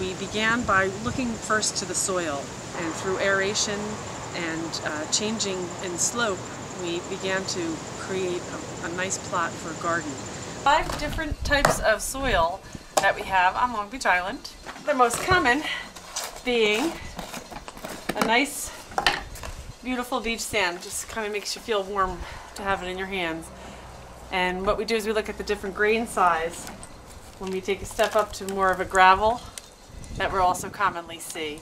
We began by looking first to the soil, and through aeration and changing in slope, we began to create a nice plot for a garden. 5 different types of soil that we have on Long Beach Island. The most common being a nice, beautiful beach sand. Just kind of makes you feel warm to have it in your hands. And what we do is we look at the different grain size when we take a step up to more of a gravel that we'll also commonly see.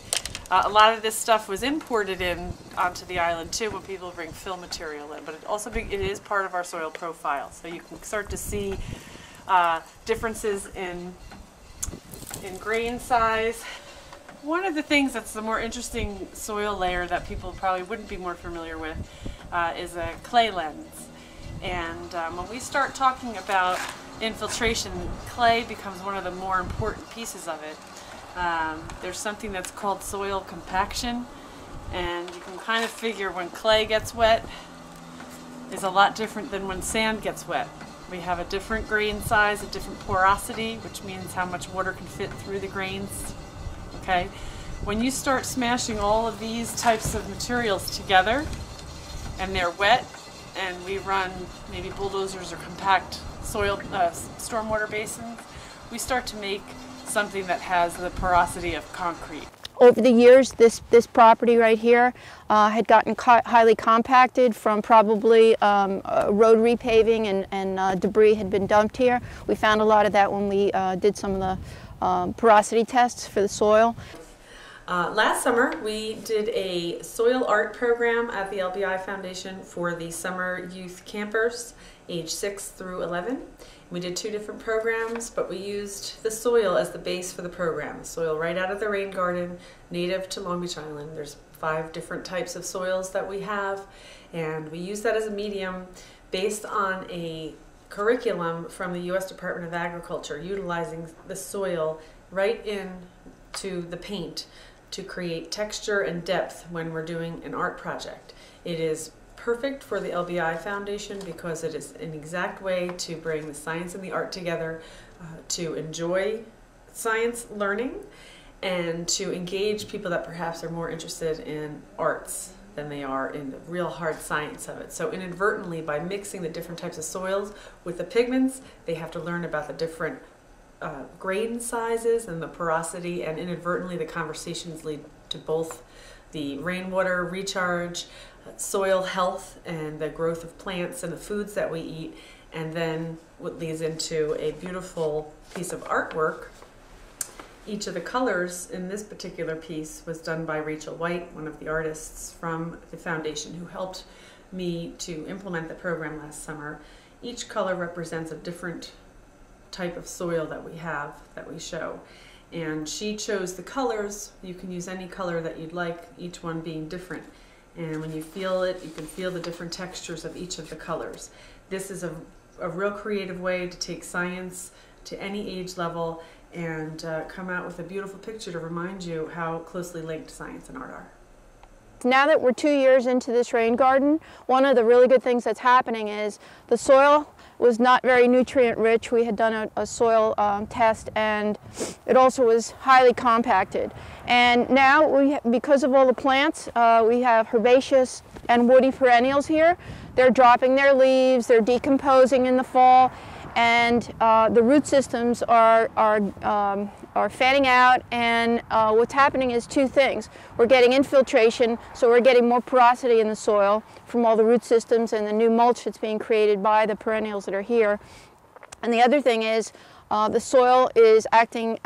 A lot of this stuff was imported in onto the island too when people bring fill material in, but it is part of our soil profile. So you can start to see differences in grain size. One of the things that's the more interesting soil layer that people probably wouldn't be more familiar with is a clay lens. And when we start talking about infiltration, clay becomes one of the more important pieces of it. There's something that's called soil compaction, and you can kind of figure when clay gets wet is a lot different than when sand gets wet. We have a different grain size, a different porosity, which means how much water can fit through the grains. Okay? When you start smashing all of these types of materials together and they're wet, and we run maybe bulldozers or compact soil stormwater basins, we start to make something that has the porosity of concrete. Over the years, this property right here had gotten highly compacted from probably road repaving and debris had been dumped here. We found a lot of that when we did some of the porosity tests for the soil. Last summer, we did a soil art program at the LBIF Foundation for the summer youth campers, age 6 through 11. We did 2 different programs, but we used the soil as the base for the program. Soil right out of the Raingarden, native to Long Beach Island. There's 5 different types of soils that we have, and we use that as a medium based on a curriculum from the U.S. Department of Agriculture, utilizing the soil right into the paint to create texture and depth when we're doing an art project. It is perfect for the LBI Foundation because it is an exact way to bring the science and the art together, to enjoy science learning and to engage people that perhaps are more interested in arts than they are in the real hard science of it. So inadvertently, by mixing the different types of soils with the pigments, they have to learn about the different grain sizes and the porosity, and inadvertently the conversations lead to both the rainwater recharge, soil health, and the growth of plants and the foods that we eat, and then what leads into a beautiful piece of artwork. Each of the colors in this particular piece was done by Rachel White, one of the artists from the foundation who helped me to implement the program last summer. Each color represents a different type of soil that we have, that we show. And she chose the colors. You can use any color that you'd like, each one being different. And when you feel it, you can feel the different textures of each of the colors. This is a real creative way to take science to any age level and come out with a beautiful picture to remind you how closely linked science and art are. Now that we're 2 years into this rain garden, one of the really good things that's happening is the soil was not very nutrient rich. We had done a soil test, and it also was highly compacted. And now, because of all the plants, we have herbaceous and woody perennials here. They're dropping their leaves, they're decomposing in the fall, and the root systems are fanning out, and what's happening is 2 things. We're getting infiltration, so we're getting more porosity in the soil from all the root systems and the new mulch that's being created by the perennials that are here. And the other thing is the soil is acting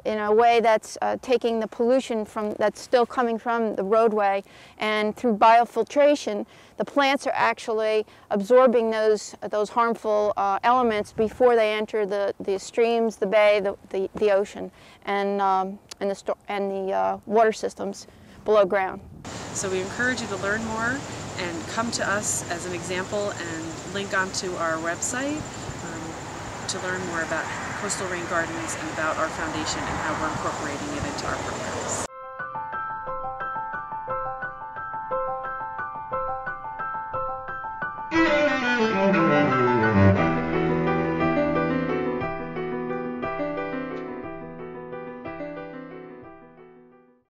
in a way that's taking the pollution that's still coming from the roadway, and through biofiltration, the plants are actually absorbing those harmful elements before they enter the streams, the bay, the ocean, and the water systems below ground. So we encourage you to learn more and come to us as an example and link onto our website to learn more about coastal rain gardens and about our foundation and how we're incorporating it into our programs.